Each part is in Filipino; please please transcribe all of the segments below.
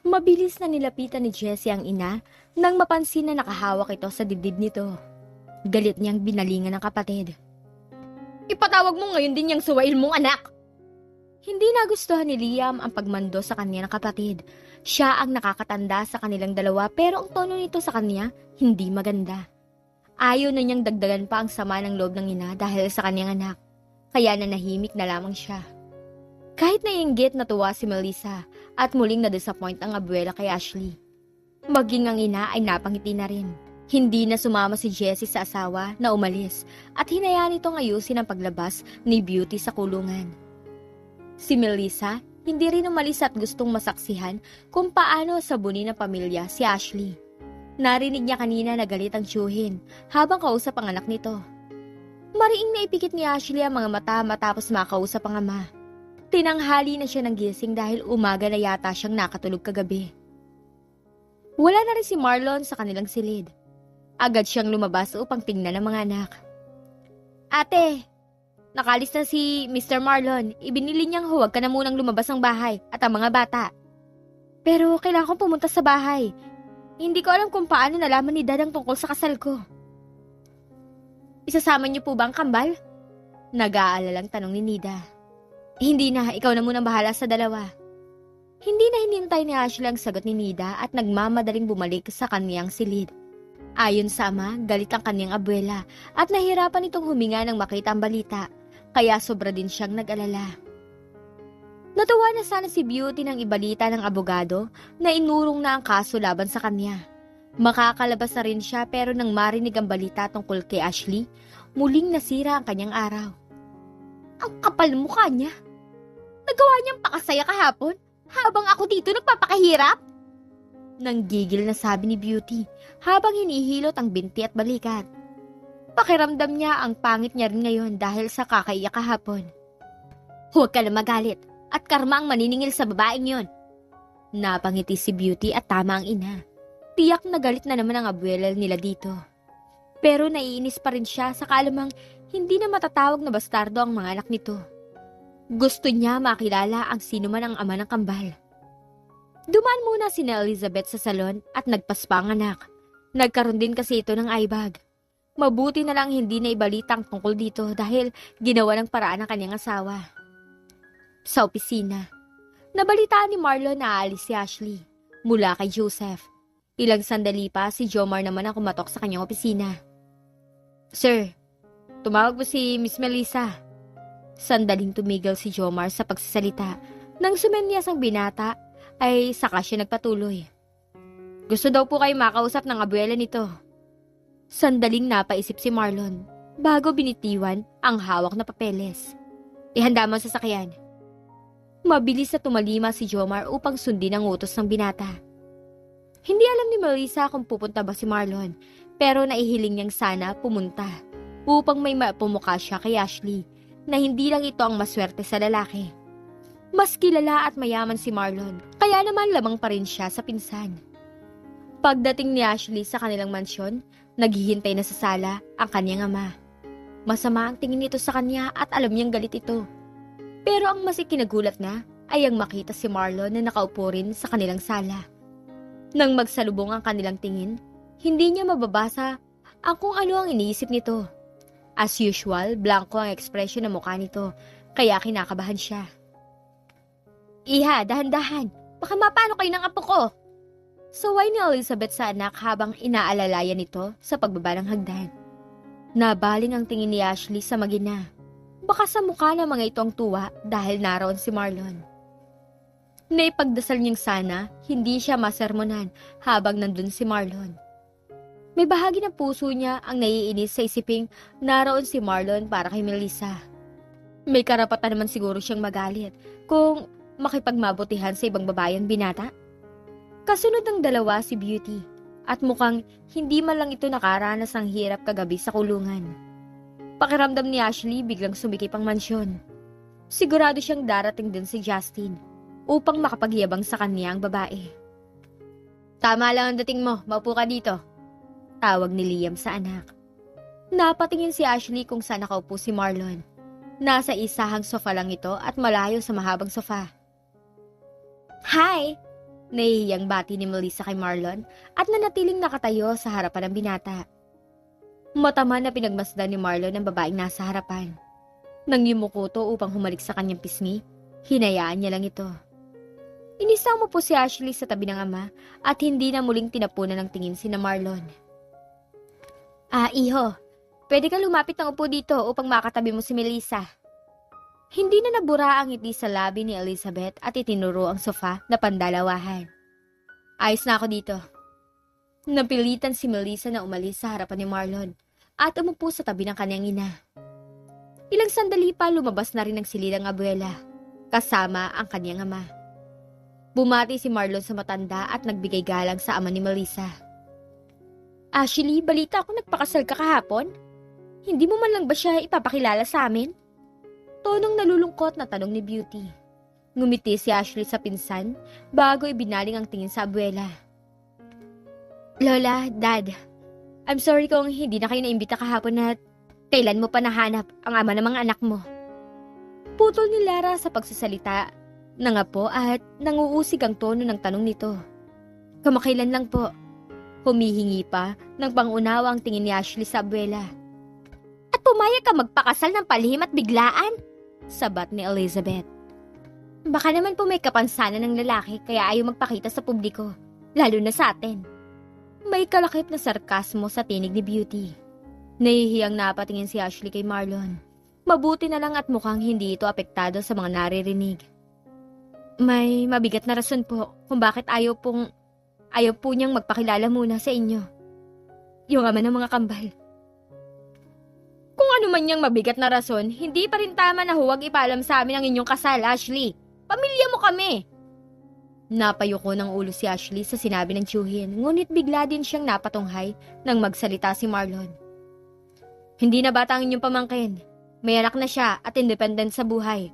Mabilis na nilapitan ni Jessie ang ina nang mapansin na nakahawak ito sa dibdib nito. Galit niyang binalingan ng kapatid. Ipatawag mo ngayon din yung suwail mong anak! Hindi nagustuhan ni Liam ang pagmando sa kanya ng kapatid. Siya ang nakakatanda sa kanilang dalawa pero ang tono nito sa kanya hindi maganda. Ayaw na niyang dagdagan pa ang sama ng loob ng ina dahil sa kanyang anak. Kaya nanahimik na lamang siya. Kahit naiinggit natuwa si Melissa at muling na-disappoint ang abuela kay Ashley. Maging ang ina ay napangiti na rin. Hindi na sumama si Jessie sa asawa na umalis at hinayaan itong ayusin ang paglabas ni Beauty sa kulungan. Si Melissa hindi rin umalis at gustong masaksihan kung paano sabunin ng pamilya si Ashley. Narinig niya kanina na galit ang tiyuhin habang kausap ang anak nito. Mariing naipikit ni Ashley ang mga mata matapos makausap ang ama. Tinanghali na siya ng gising dahil umaga na yata siyang nakatulog kagabi. Wala na rin si Marlon sa kanilang silid. Agad siyang lumabas upang tingnan ang mga anak. Ate, nakalis na si Mr. Marlon. Ibinili niyang huwag ka na munang lumabas ng bahay at ang mga bata. Pero kailangan kong pumunta sa bahay. Hindi ko alam kung paano nalaman ni Dad ang tungkol sa kasal ko. Isasama niyo po ba ang kambal? Nag-aalalang tanong ni Nida. Hindi na, ikaw na munang bahala sa dalawa. Hindi na hinintay ni Ashley ang sagot ni Nida at nagmamadaling bumalik sa kaniyang silid. Ayon sa ama, galit ang kaniyang abuela at nahirapan itong huminga nang makita ang balita, kaya sobra din siyang nag-alala. Natuwa na sana si Beauty nang ibalita ng abogado na inurong na ang kaso laban sa kanya. Makakalabas na rin siya pero nang marinig ang balita tungkol kay Ashley, muling nasira ang kanyang araw. Ang kapal mukha niya! Nagawa niyang pakasaya kahapon habang ako dito nagpapakahirap? Nanggigil na sabi ni Beauty habang hinihilot ang binti at balikat. Pakiramdam niya ang pangit niya rin ngayon dahil sa kakaiyak kahapon. Huwag ka na magalit at karma ang maniningil sa babaeng yon. Napangiti si Beauty at tama ang ina. Tiyak na galit na naman ang abuela nila dito. Pero naiinis pa rin siya sa kaalamang hindi na matatawag na bastardo ang mga anak nito. Gusto niya makilala ang sino man ang ama ng kambal. Dumaan muna si Elizabeth sa salon at nagpaspa ang anak. Nagkaroon din kasi ito ng eye bag. Mabuti na lang hindi na ibalita ang tungkol dito dahil ginawa ng paraan ng kanyang asawa. Sa opisina, nabalitaan ni Marlon na aalis si Ashley mula kay Joseph. Ilang sandali pa si Jomar naman ang kumatok sa kanyang opisina. Sir, tumawag po si Miss Melissa. Sandaling tumigil si Jomar sa pagsasalita. Nang sumenyas ang binata, ay saka siya nagpatuloy. Gusto daw po kayo makausap ng abuela nito. Sandaling napaisip si Marlon bago binitiwan ang hawak na papeles. Ihanda mo ang sasakyan. Mabilis na tumalima si Jomar upang sundin ang utos ng binata. Hindi alam ni Melissa kung pupunta ba si Marlon, pero naihiling niyang sana pumunta upang may mapumuka siya kay Ashley na hindi lang ito ang maswerte sa lalaki. Mas kilala at mayaman si Marlon, kaya naman lamang pa rin siya sa pinsan. Pagdating ni Ashley sa kanilang mansyon, naghihintay na sa sala ang kanyang ama. Masama ang tingin nito sa kanya at alam niyang galit ito. Pero ang mas ikinagulat na ay ang makita si Marlon na nakaupo rin sa kanilang sala. Nang magsalubong ang kanilang tingin, hindi niya mababasa ang kung ano ang iniisip nito. As usual, blanco ang ekspresyon ng mukha nito, kaya kinakabahan siya. Iha, dahan-dahan. Baka mapano kayo ng apo ko. Saway ni Elizabeth sa anak habang inaalalayan nito sa pagbaba ng hagdan. Nabaling ang tingin ni Ashley sa magina. Baka sa mukha ng mga ito ang tuwa dahil naroon si Marlon. Naipagdasal niyang sana, hindi siya masermonan habang nandun si Marlon. May bahagi ng puso niya ang naiinis sa isiping naroon si Marlon para kay Melissa. May karapatan naman siguro siyang magalit kung makipagmabutihan sa ibang babayang binata. Kasunod ng dalawa si Beauty at mukhang hindi man lang ito nakaranas ng hirap kagabi sa kulungan. Pakiramdam ni Ashley biglang sumikip ang mansyon. Sigurado siyang darating din si Justin upang makapagyabang sa kanya ang babae. Tama lang ang dating mo, maupo ka dito. Tawag ni Liam sa anak. Napatingin si Ashley kung saan nakaupo si Marlon. Nasa isahang sofa lang ito at malayo sa mahabang sofa. Hi! Nahihiyang bati ni Melissa kay Marlon at nanatiling nakatayo sa harapan ng binata. Matama na pinagmasdan ni Marlon ang babaeng nasa harapan. Nang yumuko to upang humalik sa kanyang pisngi, hinayaan niya lang ito. Inisaw mo po si Ashley sa tabi ng ama at hindi na muling tinapunan ng tingin sina Marlon. Iho, pwede ka lumapit ng upo dito upang makatabi mo si Melissa. Hindi na nabura ang ngiti sa labi ni Elizabeth at itinuro ang sofa na pandalawahan. Ayos na ako dito. Napilitan si Melissa na umalis sa harapan ni Marlon at umupo sa tabi ng kanyang ina. Ilang sandali pa lumabas na rin ang silidang abuela, kasama ang kanyang ama. Bumati si Marlon sa matanda at nagbigay galang sa ama ni Melissa. Ashley, balita ko nagpakasal ka kahapon? Hindi mo man lang ba siya ipapakilala sa amin? Tonong nalulungkot na tanong ni Beauty. Ngumiti si Ashley sa pinsan bago ibinaling ang tingin sa abuela. Lola, Dad, I'm sorry kung hindi na kayo naimbita kahapon at kailan mo pa nahanap ang ama ng mga anak mo. Putol ni Lara sa pagsasalita, nangapo at nanguusig ang tono ng tanong nito. Kamakailan lang po. Humihingi pa ng pangunawa ang tingin ni Ashley sa abuela. At pumayag ka magpakasal ng palihim at biglaan? Sabat ni Elizabeth. Baka naman po may kapansanan ng lalaki kaya ayaw magpakita sa publiko, lalo na sa atin. May kalakip na sarkasmo sa tinig ni Beauty. Nahihiyang napatingin si Ashley kay Marlon. Mabuti na lang at mukhang hindi ito apektado sa mga naririnig. May mabigat na rason po kung bakit ayaw po niyang magpakilala muna sa inyo. Yung ama ng mga kambal. Kung ano man niyang mabigat na rason, hindi pa rin tama na huwag ipaalam sa amin ang inyong kasal, Ashley. Pamilya mo kami. Napayuko ng ulo si Ashley sa sinabi ng tiyuhin, ngunit bigla din siyang napatunghay nang magsalita si Marlon. Hindi na bata ang inyong pamangkin. May anak na siya at independent sa buhay.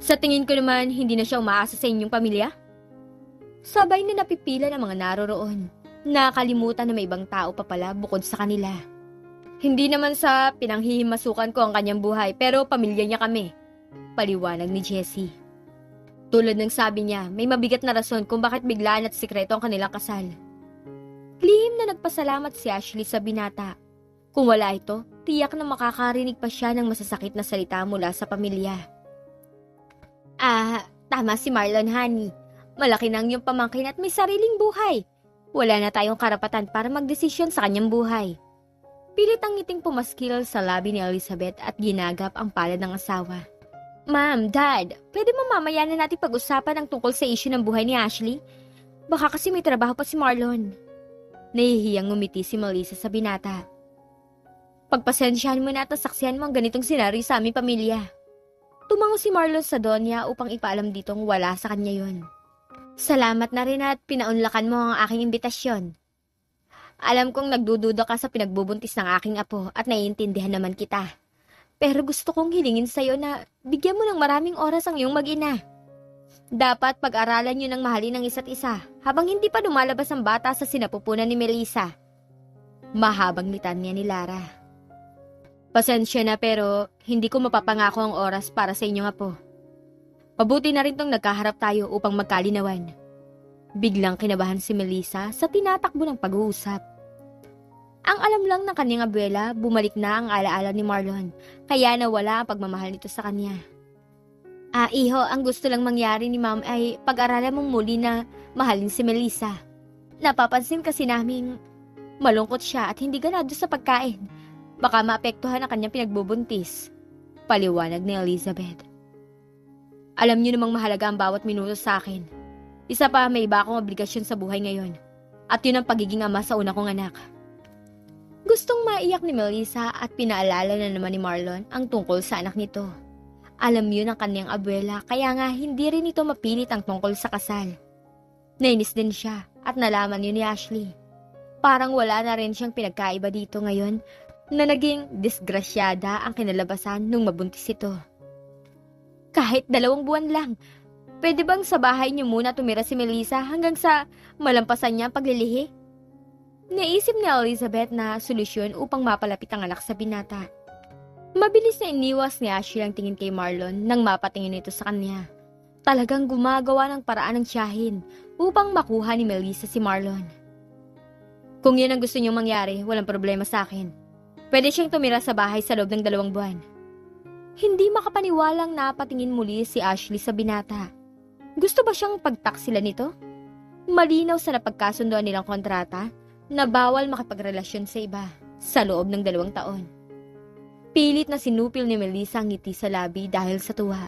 Sa tingin ko naman, hindi na siya umaasa sa inyong pamilya? Sabay na napipila ng mga naroroon. Nakalimutan na may ibang tao pa pala bukod sa kanila. Hindi naman sa pinanghihimasukan ko ang kanyang buhay, pero pamilya niya kami. Paliwanag ni Jessie. Tulad ng sabi niya, may mabigat na rason kung bakit biglaan at sikreto ang kanilang kasal. Lihim na nagpasalamat si Ashley sa binata. Kung wala ito, tiyak na makakarinig pa siya ng masasakit na salita mula sa pamilya. Tama si Marlon, honey. Malaki na ang iyong pamangkin at may sariling buhay. Wala na tayong karapatan para magdesisyon sa kanyang buhay. Pilit ang ngiting pumaskil sa labi ni Elizabeth at ginagap ang palad ng asawa. Ma'am, Dad, pwede mo mamaya na natin pag-usapan ang tungkol sa issue ng buhay ni Ashley? Baka kasi may trabaho pa si Marlon. Nahihiyang ngumiti si Melissa sa binata. Pagpasensyahan mo na at nasaksihan mo ang ganitong senaryo sa aming pamilya. Tumango si Marlon sa Donya upang ipaalam ditong wala sa kanya yon. Salamat na rin at pinaunlakan mo ang aking imbitasyon. Alam kong nagdududa ka sa pinagbubuntis ng aking apo at naiintindihan naman kita. Pero gusto kong hilingin sa'yo na bigyan mo ng maraming oras ang iyong mag-ina. Dapat pag-aralan niyo ng mahalin ang isa't isa habang hindi pa lumalabas ang bata sa sinapupunan ni Melissa. Mahabang litanya ni Lara. Pasensya na pero hindi ko mapapangako ang oras para sa inyong apo. Mabuti na rin tong nagkaharap tayo upang magkalinawan. Biglang kinabahan si Melissa sa tinatakbo ng pag-uusap. Ang alam lang ng kanyang abuela, bumalik na ang alaala ni Marlon, kaya nawala ang pagmamahal nito sa kanya. Iho, ang gusto lang mangyari ni Ma'am ay pag-aralan mong muli na mahalin si Melissa. Napapansin kasi naming malungkot siya at hindi ganado sa pagkain. Baka maapektuhan ang kanyang pinagbubuntis. Paliwanag ni Elizabeth. Alam niyo namang mahalaga ang bawat minuto sa akin. Isa pa, may iba akong obligasyon sa buhay ngayon. At yun ang pagiging ama sa una kong anak. Gustong maiyak ni Melissa at pinaalala na naman ni Marlon ang tungkol sa anak nito. Alam yun ng kanyang abuela kaya nga hindi rin ito mapilit ang tungkol sa kasal. Nainis din siya at nalaman yun ni Ashley. Parang wala na rin siyang pinagkaiba dito ngayon na naging disgrasyada ang kinalabasan nung mabuntis ito. Kahit 2 buwan lang, pwede bang sa bahay niyo muna tumira si Melissa hanggang sa malampasan niya ang paglilihi? Naisip ni Elizabeth na solusyon upang mapalapit ang anak sa binata. Mabilis na iniwas ni Ashley ang tingin kay Marlon nang mapatingin ito sa kanya. Talagang gumagawa ng paraan ng tiyahin upang makuha ni Melissa si Marlon. Kung yun ang gusto niyong mangyari, walang problema sa akin. Pwede siyang tumira sa bahay sa loob ng 2 buwan. Hindi makapaniwalang napatingin muli si Ashley sa binata. Gusto ba siyang pagtaksilan nito? Malinaw sa napagkasundoan nilang kontrata na bawal makipagrelasyon sa iba sa loob ng 2 taon. Pilit na sinupil ni Melissa ang ngiti sa labi dahil sa tuwa.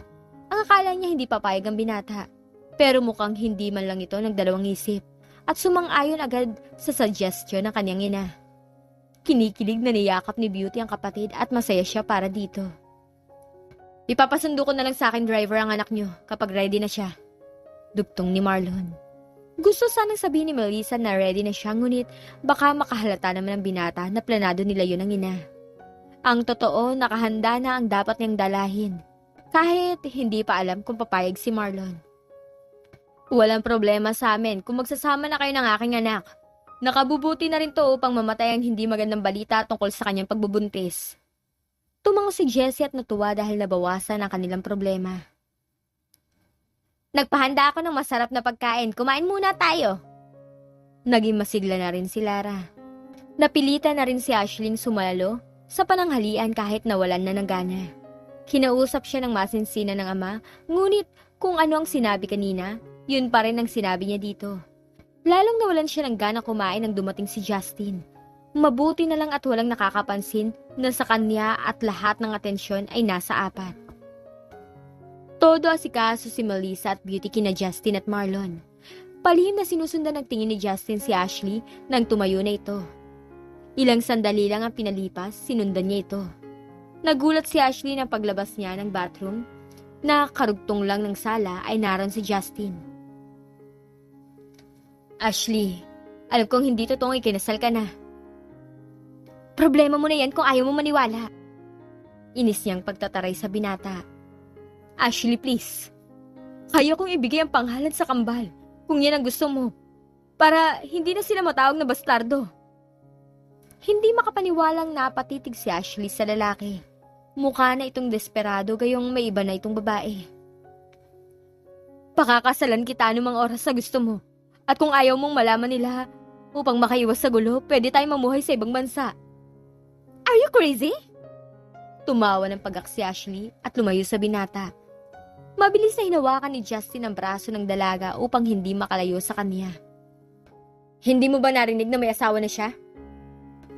Ang akala niya hindi papayag ang binata, pero mukhang hindi man lang ito nagdalawang isip at sumang-ayon agad sa suggestion ng kanyang ina. Kinikilig na niyakap ni Beauty ang kapatid at masaya siya para dito. Ipapasundo ko na lang sa akin driver ang anak niyo kapag ready na siya. Dugtong ni Marlon. Gusto sanang sabihin ni Melissa na ready na siya, ngunit baka makahalata naman ng binata na planado nila yun ng ina. Ang totoo, nakahanda na ang dapat niyang dalahin. Kahit hindi pa alam kung papayag si Marlon. Walang problema sa amin kung magsasama na kayo ng aking anak. Nakabubuti na rin to upang mamatay ang hindi magandang balita tungkol sa kanyang pagbubuntis. Tumango si Jessie at natuwa dahil nabawasan ang kanilang problema. Nagpahanda ako ng masarap na pagkain. Kumain muna tayo. Naging masigla na rin si Lara. Napilitan na rin si Ashling sumalo sa pananghalian kahit nawalan na ng gana. Kinausap siya ng masinsina ng ama, ngunit kung ano ang sinabi kanina, yun pa rin ang sinabi niya dito. Lalong nawalan siya ng gana kumain nang dumating si Justin. Mabuti na lang at walang nakakapansin na sa kanya at lahat ng atensyon ay nasa 4. Todo asikaso si Melissa at Beauty kina Justin at Marlon. Palihim na sinusundan ng tingin ni Justin si Ashley nang tumayo na ito. Ilang sandali lang ang pinalipas, sinundan niya ito. Nagulat si Ashley nang paglabas niya ng bathroom na karugtong lang ng sala ay naroon si Justin. Ashley, alam kong hindi totoong ikinasal ka na. Problema mo na yan kung ayaw mo maniwala. Inis niyang pagtataray sa binata. Ashley, please. Kaya kong ibigay ang panghalan sa kambal kung yan ang gusto mo. Para hindi na sila matawag na bastardo. Hindi makapaniwalang napatitig si Ashley sa lalaki. Mukha na itong desperado gayong may iba na itong babae. Pakakasalan kita anumang oras sa gusto mo. At kung ayaw mong malaman nila, upang makaiwas sa gulo, pwede tayong mamuhay sa ibang bansa. Are you crazy? Tumawa ng pagak si Ashley at lumayo sa binata. Mabilis na hinawakan ni Justin ang braso ng dalaga upang hindi makalayo sa kanya. Hindi mo ba narinig na may asawa na siya?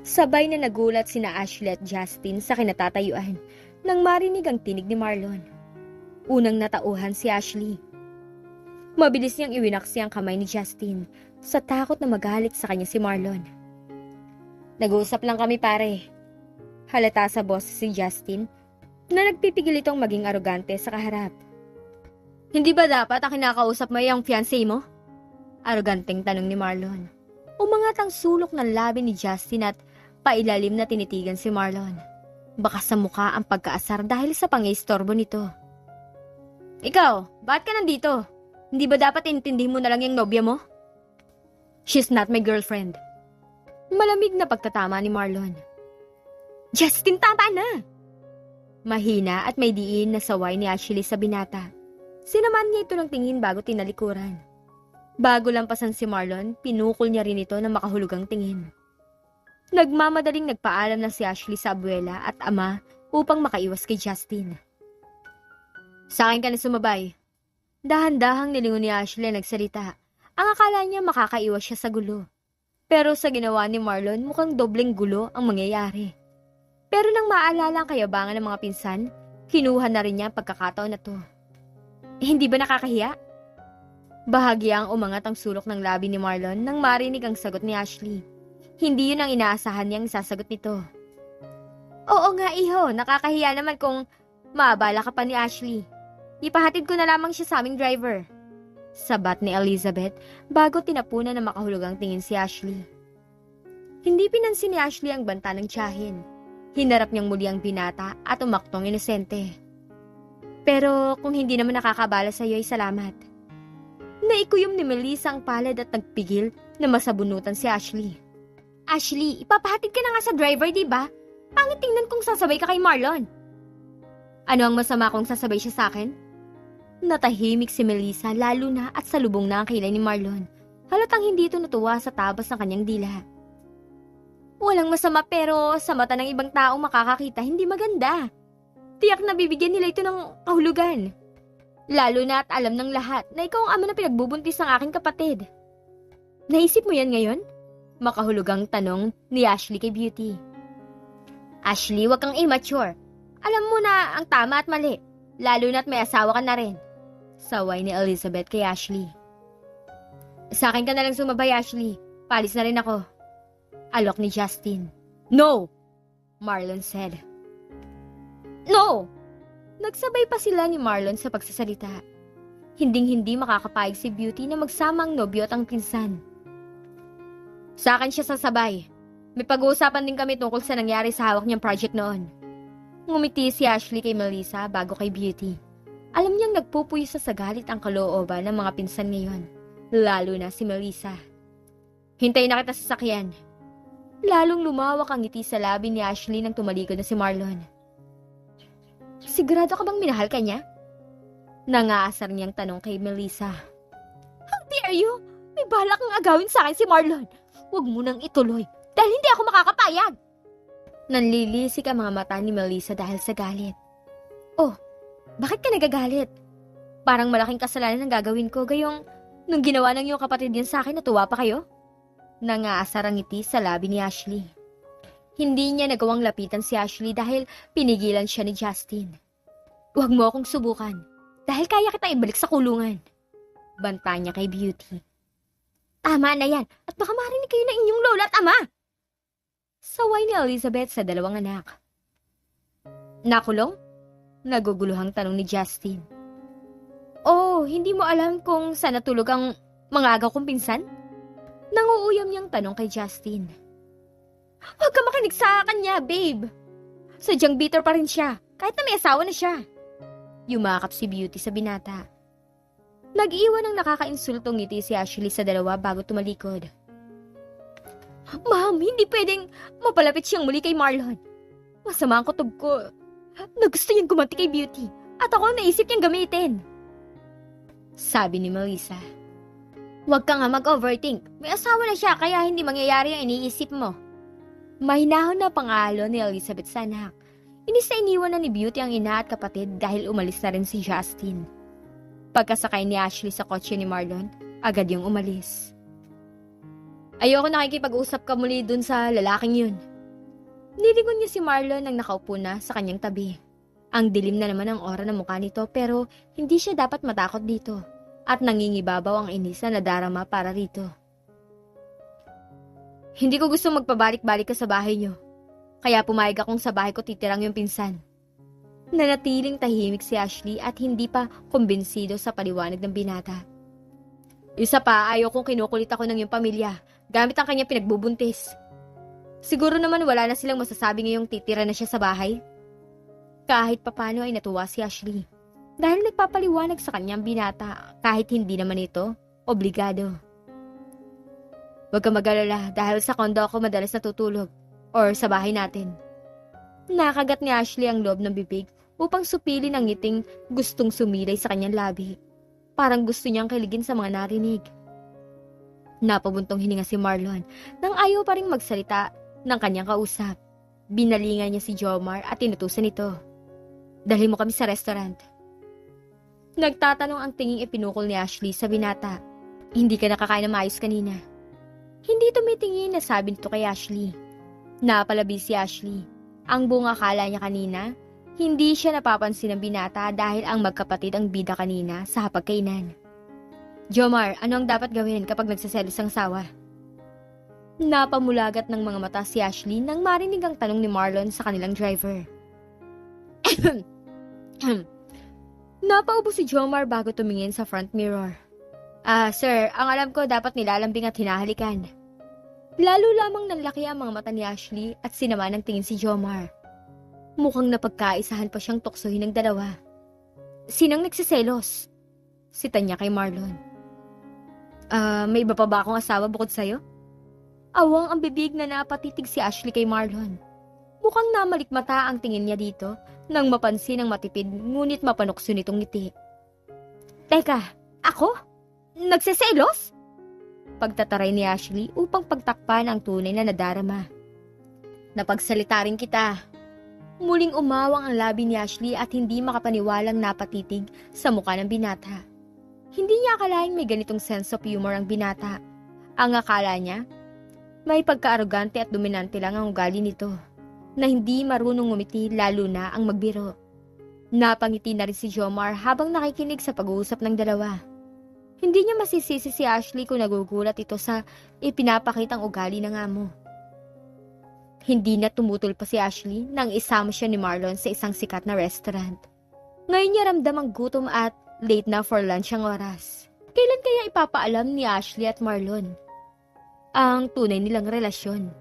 Sabay na nagulat sina Ashley at Justin sa kinatatayuan nang marinig ang tinig ni Marlon. Unang natauhan si Ashley. Mabilis niyang iwinaksi ang kamay ni Justin sa takot na magalit sa kanya si Marlon. Nag-uusap lang kami pare. Halata sa boss si Justin na nagpipigil itong maging arogante sa kaharap. Hindi ba dapat ang kinakausap mo yung fiancé mo? Aroganteng tanong ni Marlon. Umangat ang sulok ng labi ni Justin at pailalim na tinitigan si Marlon. Baka sa mukha ang pagkaasar dahil sa pangistorbo nito. Ikaw, bakit ka nandito? Hindi ba dapat intindihin mo na lang yung nobya mo? She's not my girlfriend. Malamig na pagtatama ni Marlon. Justin, tama na! Mahina at may diin na saway ni Ashley sa binata. Sinaman niya ito ng tingin bago tinalikuran. Bago lampasan si Marlon, pinukol niya rin ito ng makahulugang tingin. Nagmamadaling nagpaalam na si Ashley sa abuela at ama upang makaiwas kay Justin. Sa akin ka na sumabay. Dahan-dahang nilingon ni Ashley ang nagsalita. Ang akala niya makakaiwas siya sa gulo. Pero sa ginawa ni Marlon, mukhang dobleng gulo ang mangyayari. Pero nang maalala ang kayabangan ng mga pinsan, kinuha na rin niya ang pagkakataon na to. Hindi ba nakakahiya? Bahagyang umangat ang sulok ng labi ni Marlon nang marinig ang sagot ni Ashley. Hindi yun ang inaasahan niyang sasagot nito. Oo nga iho, nakakahiya naman kung maabala ka pa ni Ashley. Ipahatid ko na lamang siya sa aming driver. Sabat ni Elizabeth bago tinapunan ng makahulugang tingin si Ashley. Hindi pinansin ni Ashley ang banta ng tiyahin. Hinarap niyang muli ang binata at umaktong inosente. Pero kung hindi naman nakakabala sa iyo ay salamat. Naikuyom ni Melissa ang palad at nagpigil na masabunutan si Ashley. Ashley, ipapahatid ka na nga sa driver, di ba? Pangit tingnan kung sasabay ka kay Marlon. Ano ang masama kung sasabay siya sa akin? Natahimik si Melissa lalo na at salubong na ang kilay ni Marlon. Halatang hindi ito natuwa sa tabas ng kanyang dila. Walang masama pero sa mata ng ibang taong makakakita hindi maganda. Tiyak na bibigyan nila ito ng kahulugan. Lalo na at alam ng lahat na ikaw ang ama na pinagbubuntis ng aking kapatid. Naisip mo yan ngayon? Makahulugang tanong ni Ashley kay Beauty. Ashley, wag kang immature. Alam mo na ang tama at mali. Lalo na't may asawa ka na rin. Saway ni Elizabeth kay Ashley. Sa akin ka na lang sumabay, Ashley. Palis na rin ako. Alok ni Justin. No! Marlon said. No! Nagsabay pa sila ni Marlon sa pagsasalita. Hinding-hindi makakapayag si Beauty na magsama ang nobyo at ang pinsan. Sa akin siya sasabay. May pag-uusapan din kami tungkol sa nangyari sa hawak niyang project noon. Ngumiti si Ashley kay Melissa bago kay Beauty. Alam niyang nagpupuysa sa galit ang kalooban ng mga pinsan ngayon. Lalo na si Melissa. Hintayin na kita sa sasakyan. Lalong lumawak ang ngiti sa labi ni Ashley nang tumalikod na si Marlon. Sigurado ka bang minahal ka niya? Nangaasar niyang tanong kay Melissa. How dare you? May balak kang agawin sa akin si Marlon. Huwag mo nang ituloy dahil hindi ako makakapayag. Nanlilisik ang mga mata ni Melissa dahil sa galit. Oh, bakit ka nagagalit? Parang malaking kasalanan ang gagawin ko gayong nung ginawa ng iyong kapatid yan sa akin natuwa pa kayo? Nangaasar ang ngiti sa labi ni Ashley. Hindi niya nagawang lapitan si Ashley dahil pinigilan siya ni Justin. Huwag mo akong subukan dahil kaya kita ibalik sa kulungan. Banta niya kay Beauty. Tama na yan at baka marinig kayo ng inyong lola at ama. Saway ni Elizabeth sa dalawang anak. Nakulong? Naguguluhang tanong ni Justin. Oh, hindi mo alam kung saan natulog ang mga agaw kong pinsan? Nanguuyam niyang tanong kay Justin. Huwag ka makinig sa kanya, babe. Sadyang bitter pa rin siya, kahit na may asawa na siya. Yumakap si Beauty sa binata. Nag-iwan ng nakakainsultong ngiti si Ashley sa dalawa bago tumalikod. Ma'am, hindi pwedeng mapalapit siyang muli kay Marlon. Masama ang kutob ko na gusto niyang gumanti kay Beauty at ako ang naisip niyang gamitin. Sabi ni Melissa. Huwag ka nga mag-overthink. May asawa na siya kaya hindi mangyayari ang iniisip mo. Mahinahon na pangalo ni Elizabeth sa anak. Inis na iniwan na ni Beauty ang ina at kapatid dahil umalis na rin si Justin. Pagkasakay ni Ashley sa kotse ni Marlon, agad yung umalis. Ayoko nakikipag-usap ka muli dun sa lalaking yun. Nilingon niya si Marlon nang nakaupo na sa kanyang tabi. Ang dilim na naman ang aura ng mukha nito pero hindi siya dapat matakot dito. At nangingibabaw ang inis na nadarama para rito. Hindi ko gusto magpabalik-balik ka sa bahay niyo. Kaya pumayag akong sa bahay ko titirang yung pinsan. Nanatiling tahimik si Ashley at hindi pa kumbinsido sa paliwanag ng binata. Isa pa, ayaw kong kinukulit ako ng iyong pamilya gamit ang kanyang pinagbubuntis. Siguro naman wala na silang masasabi ngayong titira na siya sa bahay. Kahit papano ay natuwa si Ashley. Dahil nagpapaliwanag sa kanyang binata kahit hindi naman ito obligado. Huwag kang mag-alala dahil sa kondo ako madalas natutulog or sa bahay natin. Nakagat ni Ashley ang loob ng bibig upang supilin ang ngiting gustong sumilay sa kanyang labi. Parang gusto niyang kiligin sa mga narinig. Napabuntong hininga si Marlon nang ayaw pa ring magsalita ng kanyang kausap. Binalingan niya si Jomar at tinutusan ito. Dalhin mo kami sa restaurant. Nagtatanong ang tinging ipinukol ni Ashley sa binata. Hindi ka nakakain na maayos kanina. Hindi tumitingin na sabi nito kay Ashley. Napalabi si Ashley. Ang buong akala niya kanina, hindi siya napapansin ng binata dahil ang magkapatid ang bida kanina sa hapagkainan. Jomar, ano ang dapat gawin kapag nagsaselos ang sawa? Napamulagat ng mga mata si Ashley nang marinig ang tanong ni Marlon sa kanilang driver. Napaubo si Jomar bago tumingin sa front mirror. Sir, ang alam ko dapat nilalambing at hinahalikan. Lalo lamang nanlaki ang mga mata ni Ashley at sinama ng tingin si Jomar. Mukhang napagkaisahan pa siyang tuksohin ng dalawa. Sinang nagsiselos? Sita niya kay Marlon. May iba pa ba akong asawa bukod sa'yo? Awang ang bibig na napatitig si Ashley kay Marlon. Mukhang namalikmata ang tingin niya dito nang mapansin ang matipid ngunit mapanukso nitong ngiti. Teka, ako? Nagseselos? Pagtataray ni Ashley upang pagtakpan ang tunay na nadarama. Napagsalita rin kita. Muling umawang ang labi ni Ashley at hindi makapaniwalang napatitig sa mukha ng binata. Hindi niya akalaing may ganitong sense of humor ang binata. Ang akala niya, may pagka-arogante at dominante lang ang ugali nito, na hindi marunong ngumiti lalo na ang magbiro. Napangiti na rin si Jomar habang nakikinig sa pag-uusap ng dalawa. Hindi niya masisisi si Ashley kung nagugulat ito sa ipinapakitang ugali ng amo. Hindi na tumutol pa si Ashley nang isama siya ni Marlon sa isang sikat na restaurant. Ngayon niya ramdam ang gutom at late na for lunch ang oras. Kailan kaya ipapaalam ni Ashley at Marlon ang tunay nilang relasyon?